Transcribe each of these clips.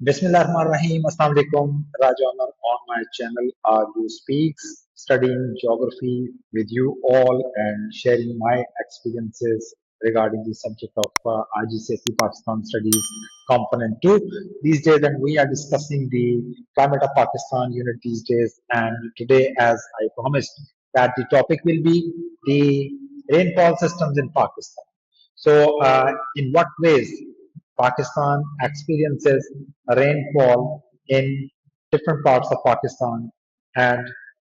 Bismillahirrahmanirrahim. Assalamu alaikum. Rajanar on my channel Arju Speaks, studying geography with you all and sharing my experiences regarding the subject of IGCSE Pakistan Studies Component 2 these days, and we are discussing the climate of Pakistan unit these days. And today, as I promised, that the topic will be the rainfall systems in Pakistan. So, in what ways Pakistan experiences rainfall in different parts of Pakistan? And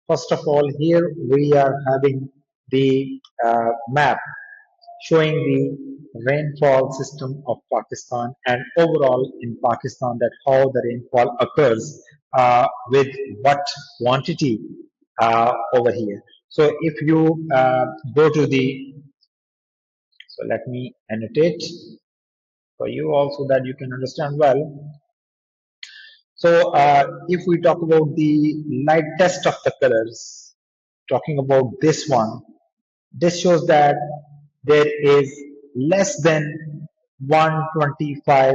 first of all, here we are having the map showing the rainfall system of Pakistan and overall in Pakistan, that how the rainfall occurs with what quantity over here. So if you go to the, so let me annotate for you also that you can understand well. So if we talk about the light test of the colors, talking about this one, this shows that there is less than 125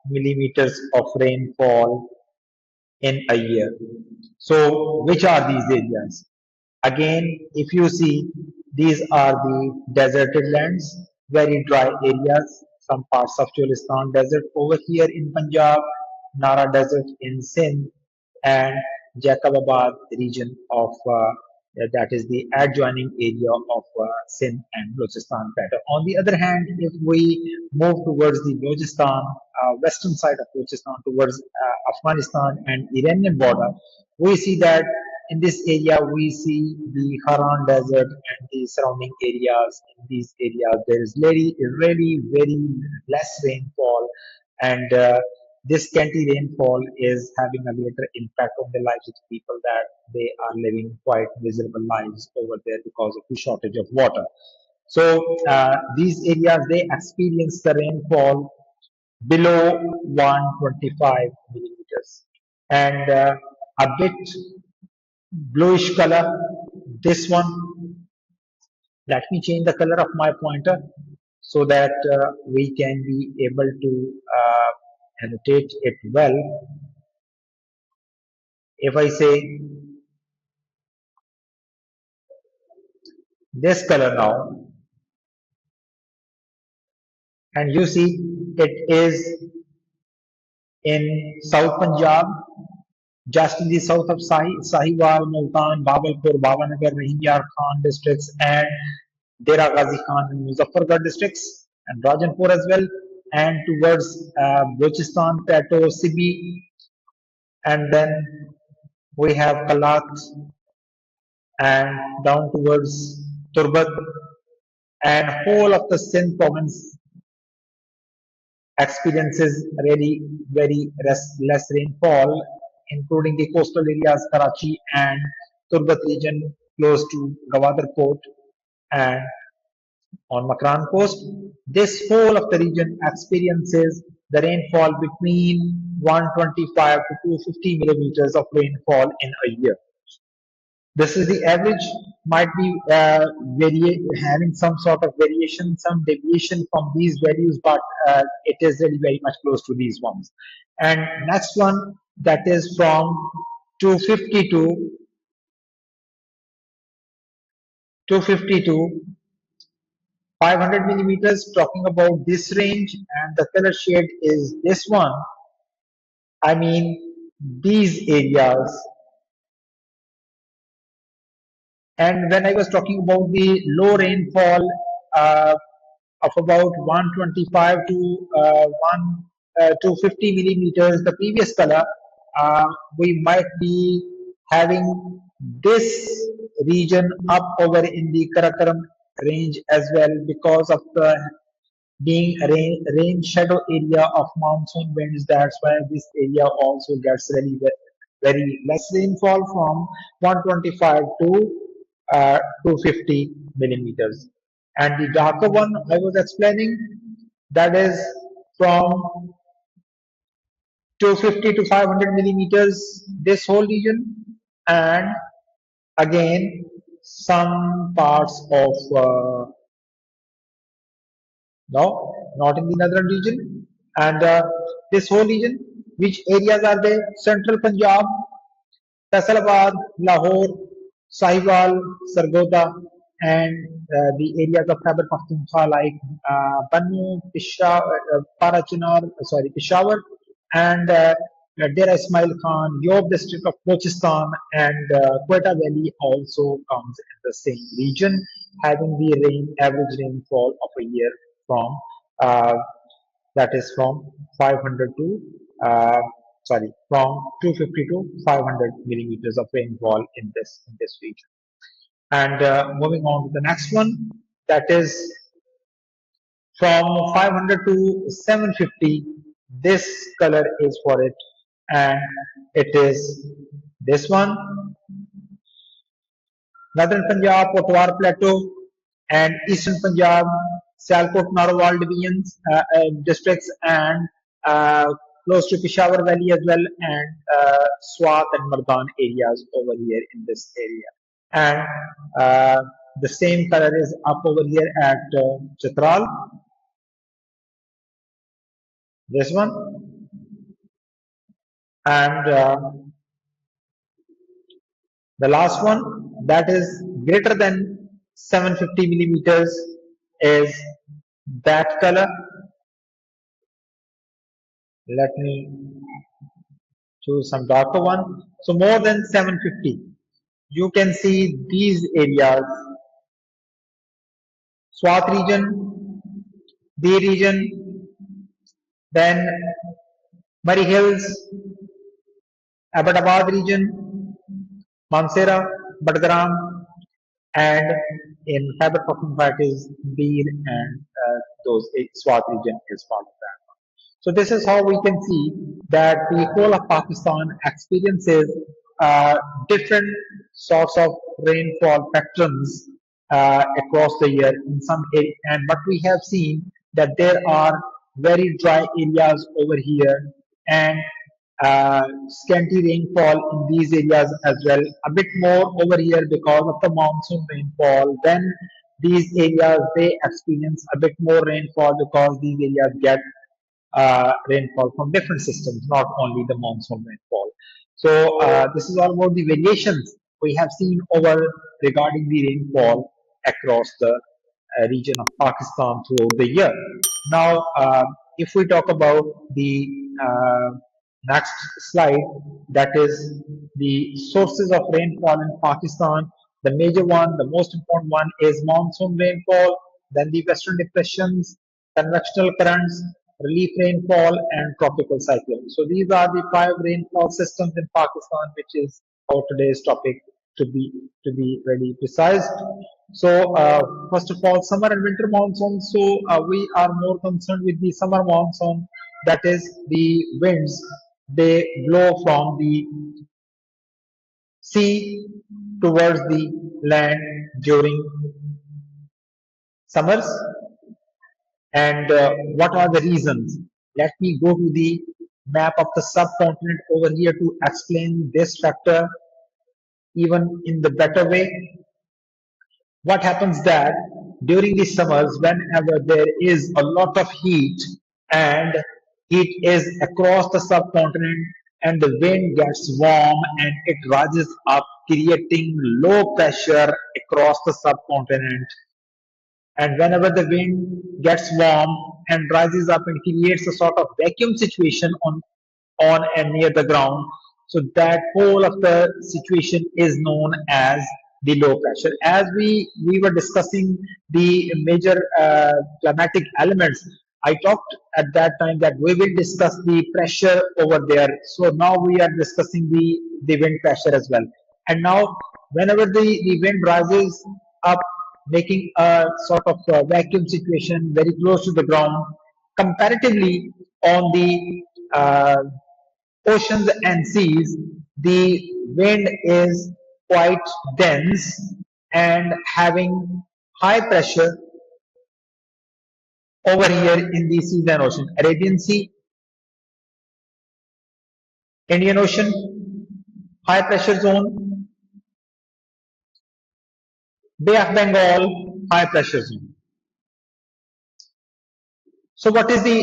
millimeters of rainfall in a year. So which are these areas? Again, if you see, these are the deserted lands, very dry areas, some parts of Cholistan desert over here in Punjab, Nara desert in Sindh, and Jacobabad region of that is the adjoining area of Sindh and Balochistan pattern. On the other hand, if we move towards the Balochistan, western side of Balochistan towards Afghanistan and Iranian border, we see that in this area we see the Haran desert and the surrounding areas. In these areas there is really very less rainfall, and this scanty rainfall is having a greater impact on the lives of the people, that they are living quite miserable lives over there because of the shortage of water. So these areas, they experience the rainfall below 125 millimeters, and a bit bluish color. This one, let me change the color of my pointer so that we can be able to annotate it well. If I say this color now, and you see it is in South Punjab, just in the south of Sahiwal, Multan, Bawalpur, Bhavanagar, Rahim Yar Khan districts, and Dera Ghazi Khan and Muzaffargarh districts, and Rajanpur as well, and towards Balochistan, Plateau, Sibi, and then we have Kalat, and down towards Turbat, and whole of the Sindh province experiences really very less rainfall, including the coastal areas Karachi and Turbat region close to Gawadar port and on Makran coast. This whole of the region experiences the rainfall between 125 to 250 millimeters of rainfall in a year. This is the average, might be having some sort of variation, some deviation from these values, but it is really very much close to these ones. And next one, that is from 250 to 500 millimeters, talking about this range, and the color shade is this one. I mean, these areas. And when I was talking about the low rainfall of about 125 to 250 millimeters, the previous color, we might be having this region up over in the Karakoram range as well, because of the being rain shadow area of monsoon winds. That's why this area also gets really very less rainfall, from 125 to 250 millimeters. And the darker one I was explaining, that is from 250 to 500 millimeters, this whole region, and again some parts of no, not in the northern region, and this whole region. Which areas are they? Central Punjab, Faisalabad, Lahore, Sahiwal, Sargodha, and the areas of Khyber Pakhtunkhwa like Bannu, Peshawar, and Dera Ismail Khan, Yob district of Balochistan, and Quetta Valley also comes in the same region, having the average rainfall of a year from uh, that is from 500 to uh, from 250 to 500 millimeters of rainfall in this region. And moving on to the next one, that is from 500 to 750. This color is for it, and it is this one. Northern Punjab, Potwar Plateau, and Eastern Punjab, Sialkot, Narwal divisions, districts, and close to Peshawar Valley as well, and Swat and Mardan areas over here in this area. And the same color is up over here at Chitral, this one, and the last one that is greater than 750 millimeters is that color. Let me choose some darker one. So more than 750. You can see these areas: Swat region, D region, then Murray Hills, Abbottabad region, Mansehra, Badgaram, and in Khyber Pakhtunkhwa it is Beer, and those Swat region is part of that. So this is how we can see that the whole of Pakistan experiences different sorts of rainfall patterns across the year in some area. And what we have seen that there are very dry areas over here, and scanty rainfall in these areas as well. A bit more over here because of the monsoon rainfall. Then these areas they experience a bit more rainfall because these areas get rainfall from different systems, not only the monsoon rainfall. So this is all about the variations we have seen over regarding the rainfall across the region of Pakistan throughout the year. Now, if we talk about the next slide, that is the sources of rainfall in Pakistan. The major one, the most important one is monsoon rainfall, then the western depressions, convectional currents, relief rainfall, and tropical cyclones. So these are the five rainfall systems in Pakistan, which is our today's topic to be really precise. So first of all, summer and winter monsoon. So we are more concerned with the summer monsoon. That is the winds. They blow from the sea towards the land during summers. And what are the reasons? Let me go to the map of the subcontinent over here to explain this factor even in the better way. What happens that during the summers, whenever there is a lot of heat and heat is across the subcontinent and the wind gets warm and it rises up, creating low pressure across the subcontinent, and whenever the wind gets warm and rises up and creates a sort of vacuum situation on and near the ground, so that whole of the situation is known as the low pressure. As we were discussing the major climatic elements, I talked at that time that we will discuss the pressure over there. So now we are discussing the wind pressure as well. And now whenever the wind rises up, making a sort of vacuum situation very close to the ground, comparatively on the oceans and seas, the wind is quite dense and having high pressure over here in the seas and ocean. Arabian Sea, Indian Ocean, high pressure zone, Bay of Bengal, high pressure zone. So what is the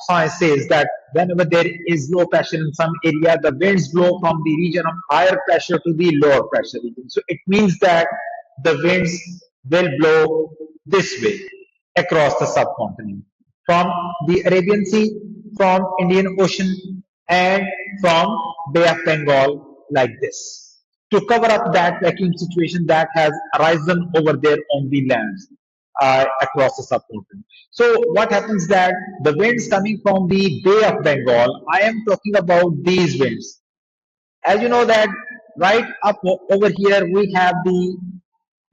science says that whenever there is low pressure in some area, the winds blow from the region of higher pressure to the lower pressure region. So it means that the winds will blow this way across the subcontinent from the Arabian Sea, from Indian Ocean, and from Bay of Bengal like this to cover up that vacuum situation that has arisen over there on the lands across the subcontinent. So what happens that the winds coming from the Bay of Bengal, I am talking about these winds. As you know that right up over here we have the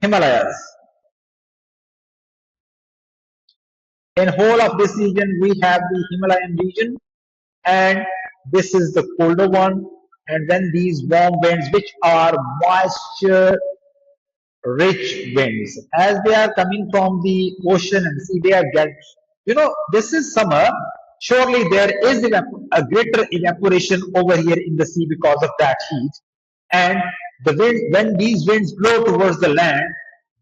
Himalayas. In whole of this region we have the Himalayan region, and this is the colder one. And then these warm winds, which are moisture rich winds, as they are coming from the ocean and sea, they are get, this is summer. Surely there is a greater evaporation over here in the sea because of that heat. And the wind, when these winds blow towards the land,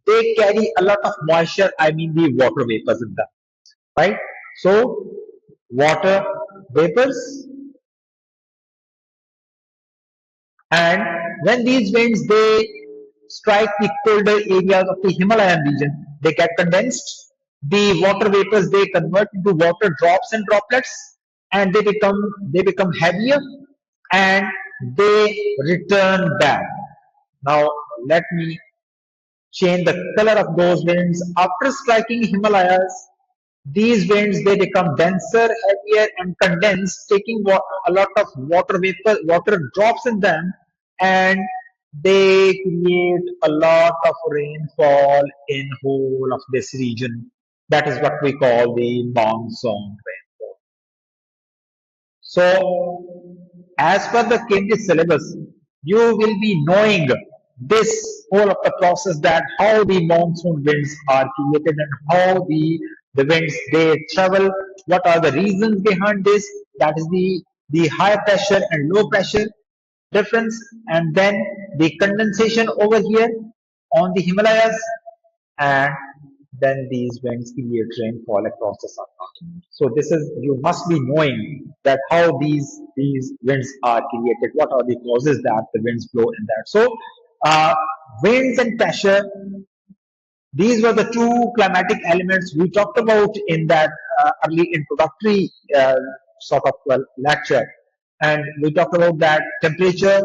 they carry a lot of moisture, I mean the water vapors in them, right? So water vapors, and when these winds they strike the colder areas of the Himalayan region, they get condensed. The water vapors they convert into water drops and droplets, and they become heavier, and they return back. Now let me change the color of those winds. After striking Himalayas, these winds they become denser, heavier, and condensed, taking a lot of water vapor, water drops in them, and they create a lot of rainfall in whole of this region. That is what we call the monsoon rainfall. So, as per the Cambridge syllabus, you will be knowing this whole of the process, that how the monsoon winds are created and how the winds they travel. What are the reasons behind this? That is the high pressure and low pressure difference, and then the condensation over here on the Himalayas, and then these winds create rainfall across the subcontinent. So this is, you must be knowing that how these winds are created, what are the causes that the winds blow in that. So uh, winds and pressure, these were the two climatic elements we talked about in that early introductory sort of lecture. And we talked about that temperature,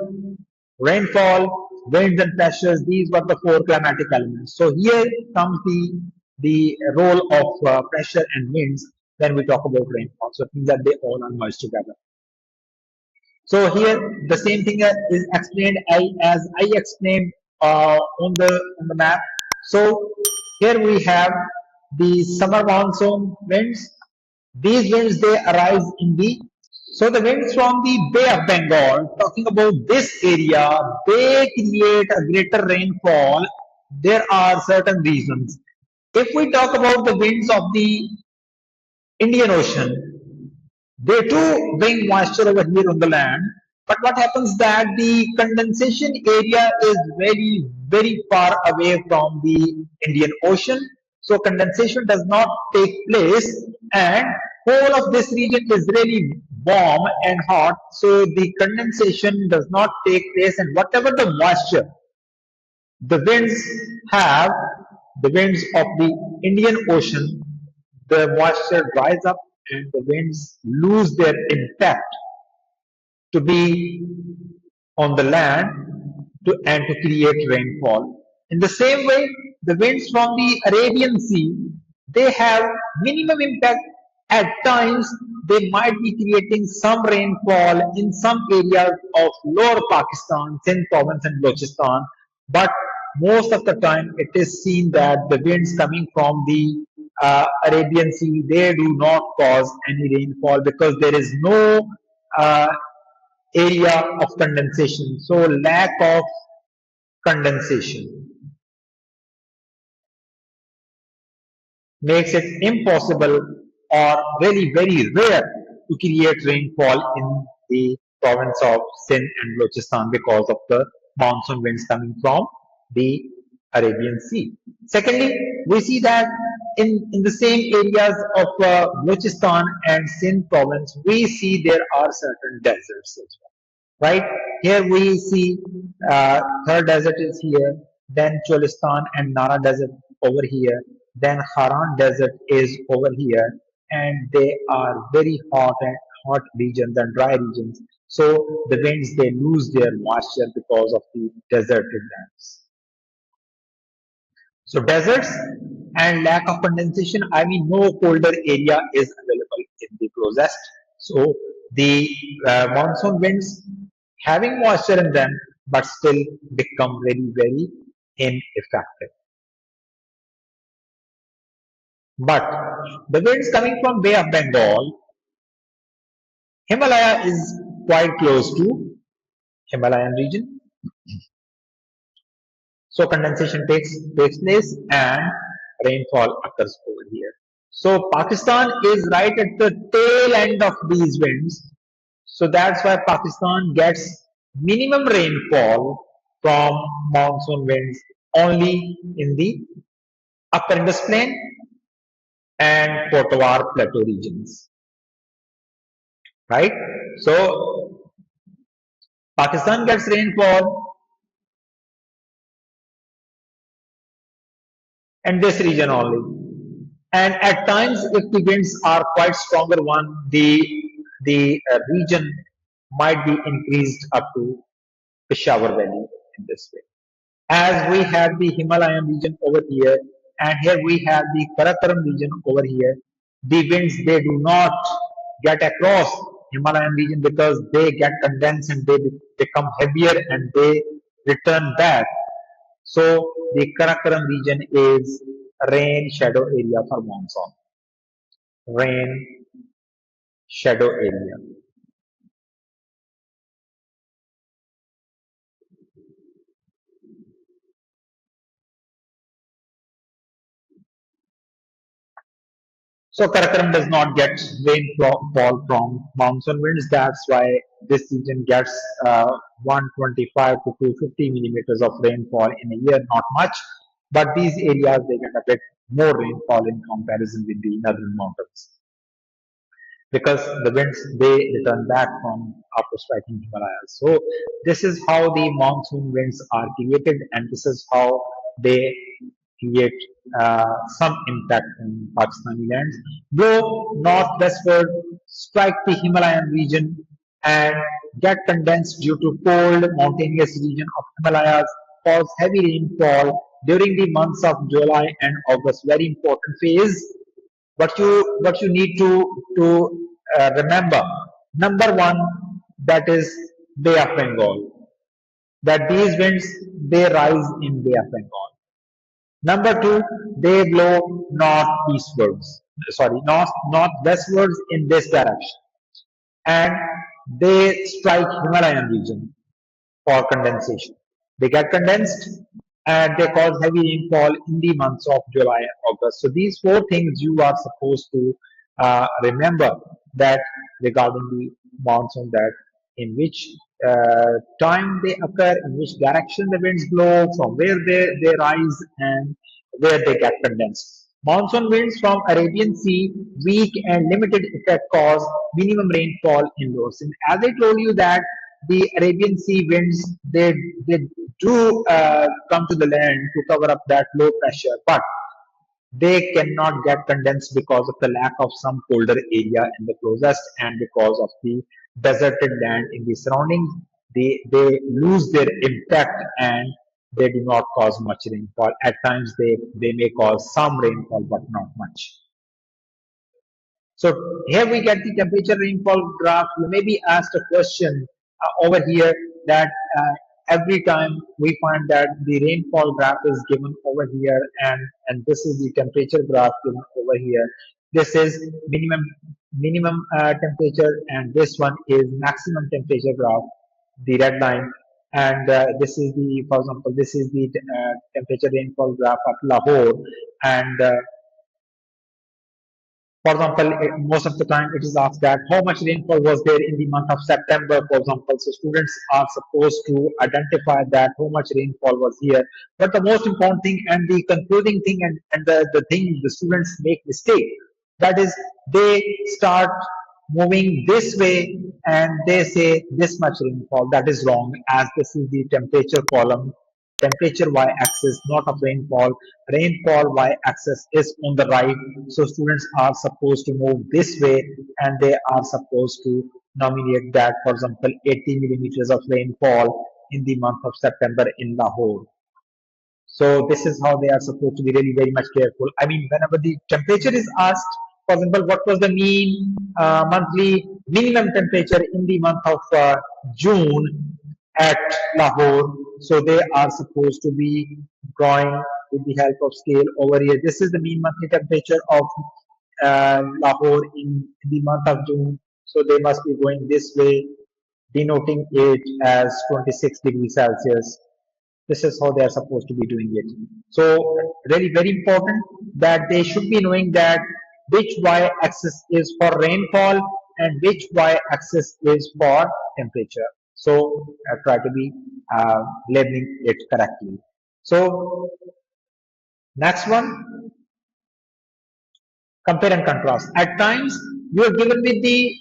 rainfall, winds and pressures. These were the four climatic elements. So here comes the role of pressure and winds when we talk about rainfall. So it means that they all are merged together. So here the same thing is explained as I explained on the map. So here we have the summer monsoon winds. These winds they arise in the, so the winds from the Bay of Bengal, talking about this area, they create a greater rainfall. There are certain reasons. If we talk about the winds of the Indian Ocean, they too bring moisture over here on the land. But what happens that the condensation area is very, very far away from the Indian Ocean. So condensation does not take place, and whole of this region is really warm and hot. So the condensation does not take place, and whatever the moisture the winds have, the winds of the Indian Ocean, the moisture dries up and the winds lose their impact to be on the land and to create rainfall. In the same way, the winds from the Arabian Sea, they have minimum impact. At times, they might be creating some rainfall in some areas of lower Pakistan, Sindh province and Balochistan, but most of the time it is seen that the winds coming from the Arabian Sea, they do not cause any rainfall because there is no uh, area of condensation. So lack of condensation makes it impossible or really very rare to create rainfall in the province of Sindh and Balochistan because of the monsoon winds coming from the Arabian Sea. Secondly, we see that in the same areas of Balochistan and Sindh province, we see there are certain deserts as well, right? Here we see Third desert is here, then Cholistan and Nara desert over here, then Haran desert is over here, and they are very hot regions and dry regions. So the winds they lose their moisture because of the deserted lands. So deserts and lack of condensation, I mean no colder area is available in the closest. So the monsoon winds having moisture in them but still become very ineffective. But the winds coming from Bay of Bengal, Himalaya is quite close to Himalayan region. So condensation takes place and rainfall occurs over here. So Pakistan is right at the tail end of these winds. So that's why Pakistan gets minimum rainfall from monsoon winds only in the upper Indus Plain and Potawar Plateau regions. Right? So Pakistan gets rainfall in this region only. And at times, if the winds are quite stronger one, the region might be increased up to Peshawar Valley in this way. As we have the Himalayan region over here, and here we have the Karakoram region over here, the winds they do not get across Himalayan region because they get condensed and they become heavier and they return back. So the Karakoram region is rain shadow area for monsoon. Rain shadow area. So Karakoram does not get rainfall from monsoon winds. That's why this region gets 125 to 250 millimeters of rainfall in a year, not much. But these areas they get a bit more rainfall in comparison with the northern mountains, because the winds they return back from after striking Himalayas. So this is how the monsoon winds are created, and this is how they create some impact in Pakistani lands. Blow northwestward, strike the Himalayan region, and get condensed due to cold mountainous region of Himalayas, cause heavy rainfall during the months of July and August. Very important phase. What you need to remember. Number one, that is Bay of Bengal. That these winds they rise in Bay of Bengal. Number two, they blow northeastwards. Sorry, northwestwards in this direction, and they strike Himalayan region for condensation. They get condensed and they cause heavy rainfall in the months of July and August. So these four things you are supposed to remember that regarding the monsoon, that in which time they occur, in which direction the winds blow, from where they rise, and where they get condensed. Monsoon winds from Arabian Sea, weak and limited effect, cause minimum rainfall in those. And as I told you that the Arabian Sea winds they do come to the land to cover up that low pressure, but they cannot get condensed because of the lack of some colder area in the closest, and because of the deserted land in the surroundings. They lose their impact and they do not cause much rainfall. At times they may cause some rainfall but not much. So here we get the temperature rainfall graph. You may be asked a question over here that every time we find that the rainfall graph is given over here, and this is the temperature graph given over here. This is minimum temperature, and this one is maximum temperature graph, the red line. And this is the, for example, this is the temperature rainfall graph of Lahore, and For example, most of the time it is asked that how much rainfall was there in the month of September, for example. So students are supposed to identify that how much rainfall was here. But the most important thing and the concluding thing and the thing the students make mistake, that is they start moving this way and they say this much rainfall. That is wrong, as this is the temperature column, temperature y-axis, not of rainfall. Rainfall y-axis is on the right, so students are supposed to move this way and they are supposed to nominate that, for example, 80 millimeters of rainfall in the month of September in Lahore. So this is how they are supposed to be really very much careful. I mean, whenever the temperature is asked, for example, what was the mean monthly minimum temperature in the month of June at Lahore? So they are supposed to be drawing with the help of scale over here. This is the mean monthly temperature of Lahore in the month of June. So they must be going this way, denoting it as 26 degrees Celsius. This is how they are supposed to be doing it. So really very important that they should be knowing that which y-axis is for rainfall and which y-axis is for temperature. So try to be labeling it correctly. So next one, compare and contrast. At times, you are given with the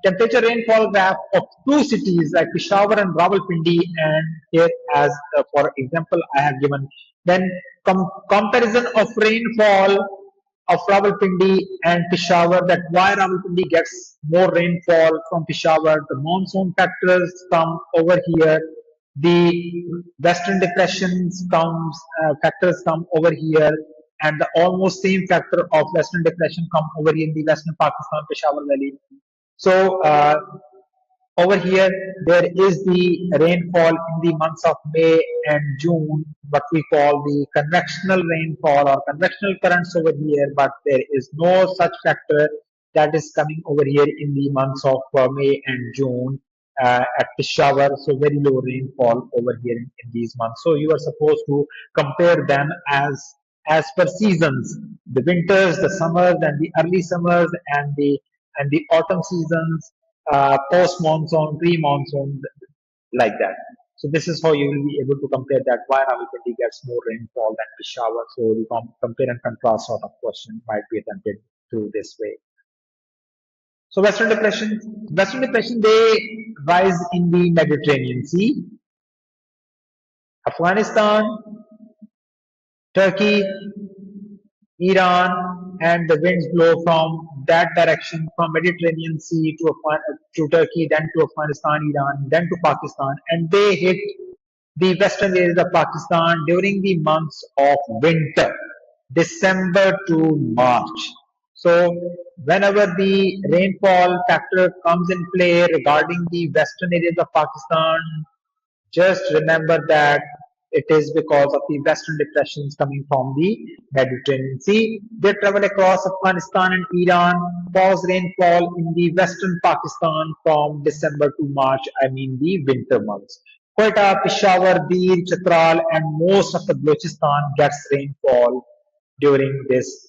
temperature rainfall graph of two cities like Peshawar and Rawalpindi, and here, as for example, I have given then comparison of rainfall of Rawalpindi and Peshawar. That why Rawalpindi gets more rainfall from Peshawar. The monsoon factors come over here. The western depressions factors come over here, and the almost same factor of western depression come over here in the western Pakistan, Peshawar Valley. So over here, there is the rainfall in the months of May and June, what we call the convectional rainfall or convectional currents over here, but there is no such factor that is coming over here in the months of May and June at Peshawar. So very low rainfall over here in these months. So you are supposed to compare them as per seasons, the winters, the summers, and the early summers, and the autumn seasons, post-monsoon, pre-monsoon, like that. So this is how you will be able to compare that why Rawalpindi gets more rainfall than Peshawar. So the compare and contrast sort of question might be attempted through this way. So Western Depression, they rise in the Mediterranean Sea, Afghanistan, Turkey, Iran, and the winds blow from that direction, from Mediterranean Sea to Turkey, then to Afghanistan, Iran, then to Pakistan, and they hit the western areas of Pakistan during the months of winter, December to March. So whenever the rainfall factor comes in play regarding the western areas of Pakistan, just remember that it is because of the western depressions coming from the Mediterranean Sea. They travel across Afghanistan and Iran, cause rainfall in the western Pakistan from December to March, I mean the winter months. Quetta, Peshawar, Bir, Chitral, and most of the Balochistan gets rainfall during this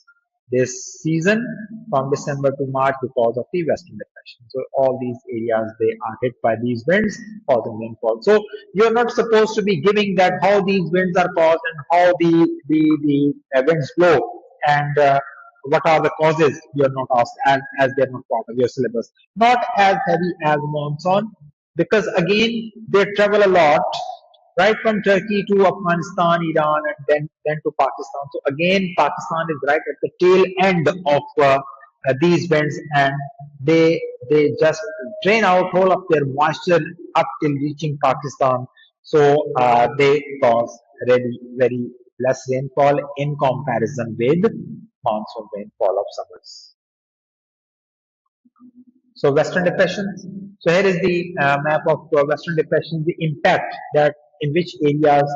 season from December to March because of the western depression. So all these areas, they are hit by these winds causing rainfall. So you're not supposed to be giving that how these winds are caused and how the winds blow and what are the causes. You're not asked, as they're not part of your syllabus. Not as heavy as monsoon, because again they travel a lot, right from Turkey to Afghanistan, Iran, and then to Pakistan. So again, Pakistan is right at the tail end of these winds, and they just drain out all of their moisture up till reaching Pakistan. So they cause really very less rainfall in comparison with monsoon rainfall of summers. So Western depressions. So here is the map of Western depression, the impact that in which areas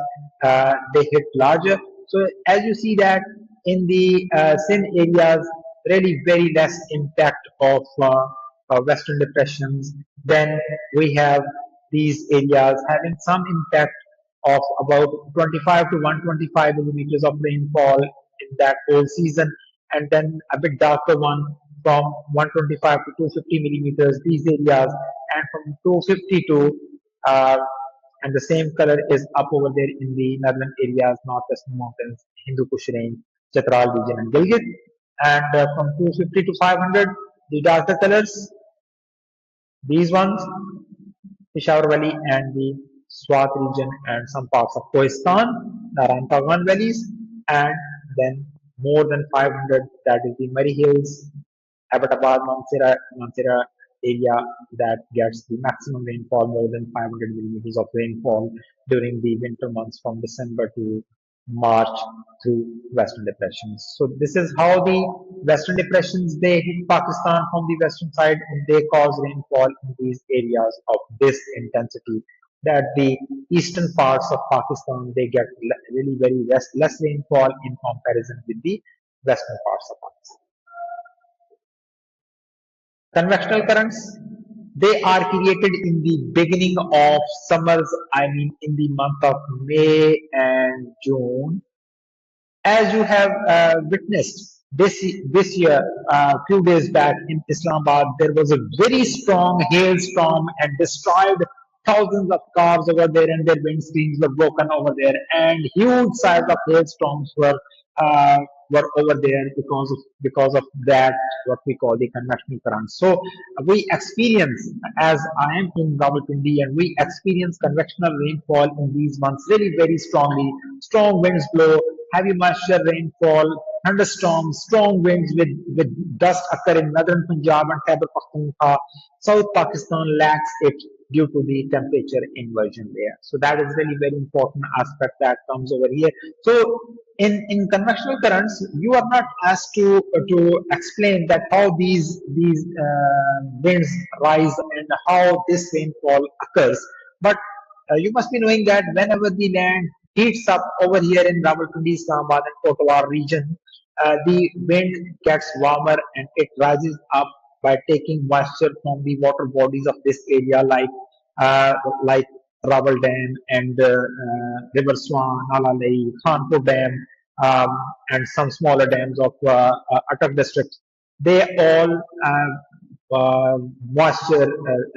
they hit larger. So as you see that in the Sindh areas, really very less impact of Western depressions. Then we have these areas having some impact of about 25 to 125 millimeters of rainfall in that whole season. and then a bit darker one from 125 to 250 millimeters, these areas, and from 250 to uh, and the same color is up over there in the northern areas, northwestern mountains, Hindu Kush range, Chitral region, and Gilgit. And from 250 to 500, the darker colors, these ones, Peshawar Valley and the Swat region and some parts of Kohistan, Naran Pagwan valleys, and then more than 500, that is the Murray Hills, Abbottabad, Mansehra area that gets the maximum rainfall, more than 500 millimeters of rainfall during the winter months from December to March through Western depressions. So this is how the Western depressions, they hit Pakistan from the western side and they cause rainfall in these areas of this intensity. That the eastern parts of Pakistan, they get really very less rainfall in comparison with the western parts of Pakistan. Convectional currents, they are created in the beginning of summers, I mean in the month of May and June. As you have witnessed this year, a few days back in Islamabad, there was a very strong hailstorm and destroyed thousands of cars over there, and their windscreens were broken over there, and huge size of hailstorms uh, were over there because of that, what we call the convectional currents. So we experience, as I am in Rawalpindi, and we experience convectional rainfall in these months really very strongly. Strong winds blow, heavy moisture rainfall, thunderstorms, strong winds with dust occur in northern Punjab and Khyber Pakhtunkhwa. South Pakistan lacks it due to the temperature inversion there. So that is really very important aspect that comes over here. So in convectional currents, you are not asked to explain that how these winds rise and how this rainfall occurs, but you must be knowing that whenever the land heats up over here in Rawalpindi, Islamabad, and Kotwar region, the wind gets warmer and it rises up by taking moisture from the water bodies of this area, uh, like Rawal Dam and River Swan, Nala Lake, Khanpur Dam, and some smaller dams of Attak district. They all moisture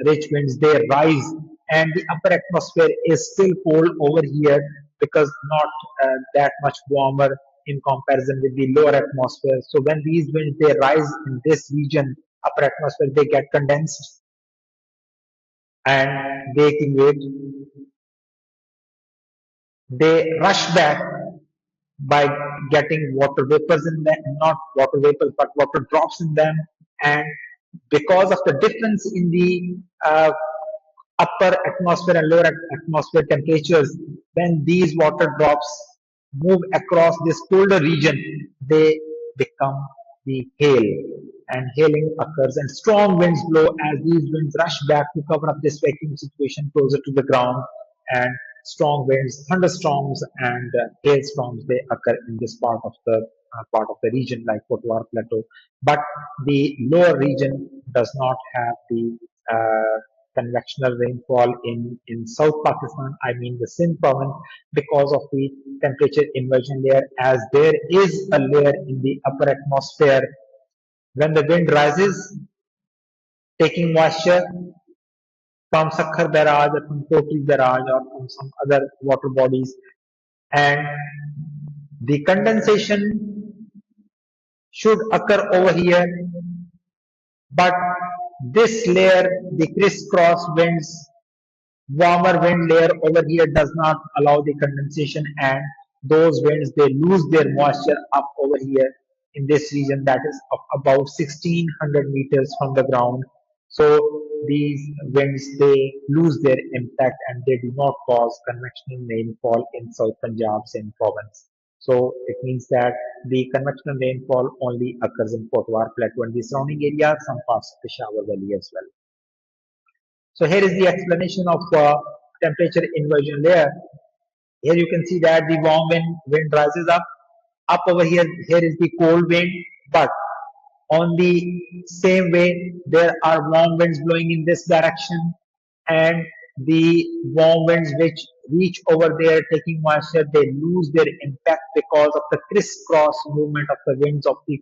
rich winds, they rise, and the upper atmosphere is still cold over here because not that much warmer in comparison with the lower atmosphere. So when these winds, they rise in this region, upper atmosphere, they get condensed and they accumulate. They rush back by getting water vapors in them, not water vapors, but water drops in them. And because of the difference in the upper atmosphere and lower atmosphere temperatures, when these water drops move across this colder region, they become the hail. And hailing occurs, and strong winds blow as these winds rush back to cover up this vacuum situation closer to the ground. And strong winds, thunderstorms, and hailstorms, they occur in this part of the region, like Potwar Plateau. But the lower region does not have the convectional rainfall in South Pakistan, I mean the Sindh province, because of the temperature inversion layer, as there is a layer in the upper atmosphere. When the wind rises, taking moisture from Sakhar Barrage or from Kotri Barrage or from some other water bodies, and the condensation should occur over here, but this layer, the crisscross winds, warmer wind layer over here does not allow the condensation, and those winds, they lose their moisture up over here in this region, that is of about 1600 meters from the ground. So these winds, they lose their impact and they do not cause convectional rainfall in South Punjab Sindh province. So it means that the convectional rainfall only occurs in Potwar Plateau and the surrounding areas, some parts of the Peshawar Valley as well. So here is the explanation of temperature inversion layer. Here you can see that the warm wind rises up over here. Here is the cold wind, but on the same way, there are warm winds blowing in this direction, and the warm winds which reach over there taking moisture, they lose their impact because of the crisscross movement of the winds of the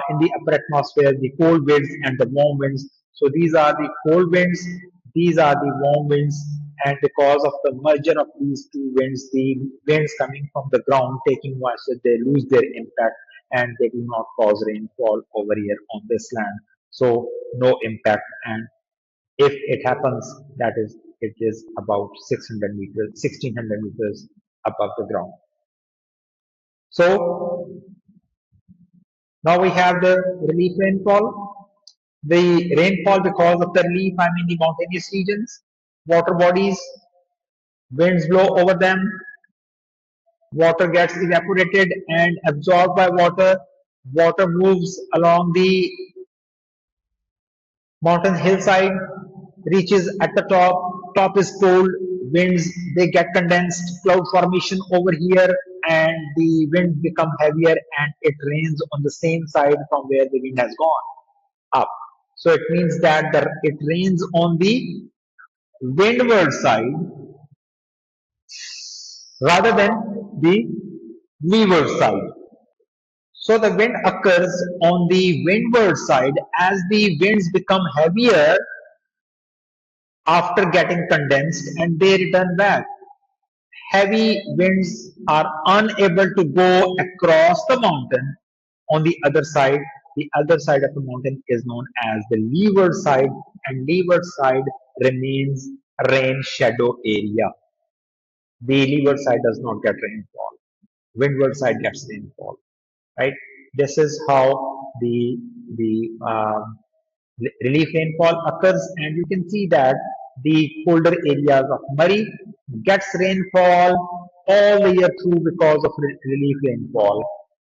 in the upper atmosphere, the cold winds and the warm winds. So these are the cold winds, these are the warm winds, and because of the merger of these two winds, the winds coming from the ground taking moisture, they lose their impact and they do not cause rainfall over here on this land. So no impact, and if it happens, that is, it is about 600 meters, 1600 meters above the ground. So now we have the relief rainfall. The rainfall because of the relief, I mean the mountainous regions, water bodies, winds blow over them, water gets evaporated and absorbed by water. Water moves along the mountain hillside, reaches at the top. Top is cold. Winds they get condensed. Cloud formation over here, and the winds become heavier, and it rains on the same side from where the wind has gone up. So it means that it rains on the windward side rather than the leeward side. So the wind occurs on the windward side as the winds become heavier after getting condensed and they return back. Heavy winds are unable to go across the mountain on the other side. The other side of the mountain is known as the leeward side, and leeward side remains rain shadow area. The leeward side does not get rainfall. Windward side gets rainfall. Right? This is how the relief rainfall occurs, and you can see that the colder areas of Murray gets rainfall all the year through because of relief rainfall.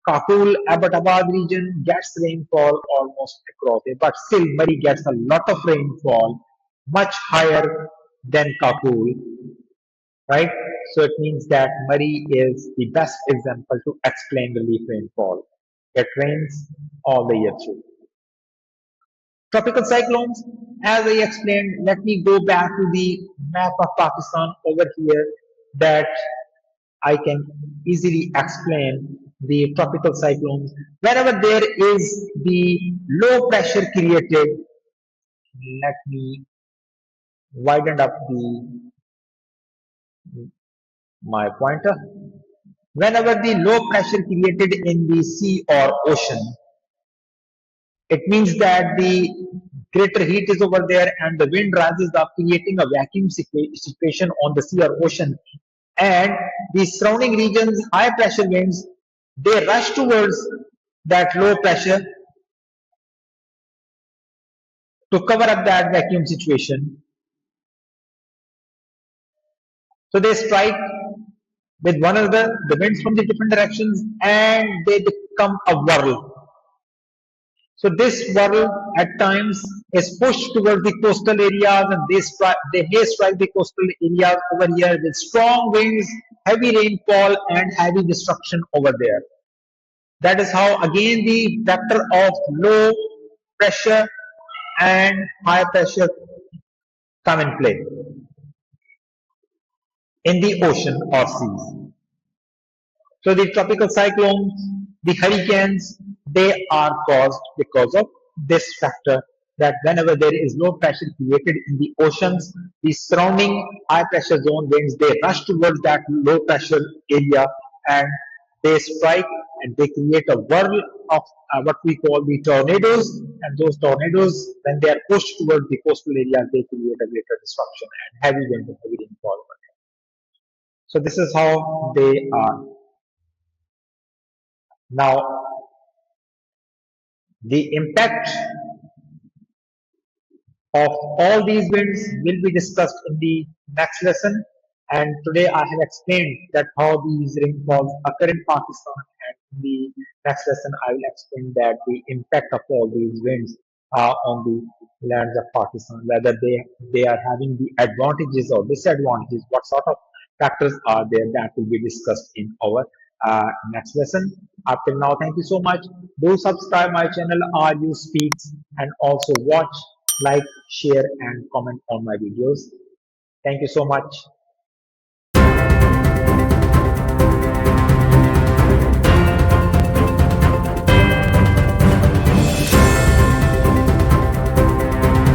Kakul Abbottabad region gets rainfall almost across it, but still Murray gets a lot of rainfall, much higher than Kakul, right? So it means that Murray is the best example to explain relief rainfall. It rains all the year through. Tropical cyclones, as I explained, let me go back to the map of Pakistan over here that I can easily explain the tropical cyclones. Wherever there is the low pressure created, let me widen up my pointer. Whenever the low pressure created in the sea or ocean, it means that the greater heat is over there and the wind rises up, creating a vacuum situation on the sea or ocean. And the surrounding regions, high pressure winds, they rush towards that low pressure to cover up that vacuum situation. So they strike with one another, the winds from the different directions, and they become a whirl. So this whirl at times is pushed towards the coastal areas, and they may strike the coastal areas over here with strong winds, heavy rainfall, and heavy destruction over there. That is how again the factor of low pressure and high pressure come in play in the ocean or seas. So the tropical cyclones, the hurricanes, they are caused because of this factor, that whenever there is low pressure created in the oceans, the surrounding high pressure zone winds, they rush towards that low pressure area and they strike and they create a whirl of what we call the tornadoes, and those tornadoes, when they are pushed towards the coastal areas, they create a greater destruction and heavy wind and heavy rainfall. So this is how they are. Now, the impact of all these winds will be discussed in the next lesson. And today I have explained that how these rainfalls occur in Pakistan. And in the next lesson, I will explain that the impact of all these winds on the lands of Pakistan, whether they are having the advantages or disadvantages, what sort of factors are there, that will be discussed in our next lesson. Up till now, thank you so much. Do subscribe my channel RU Speaks, and also watch, like, share and comment on my videos. Thank you so much.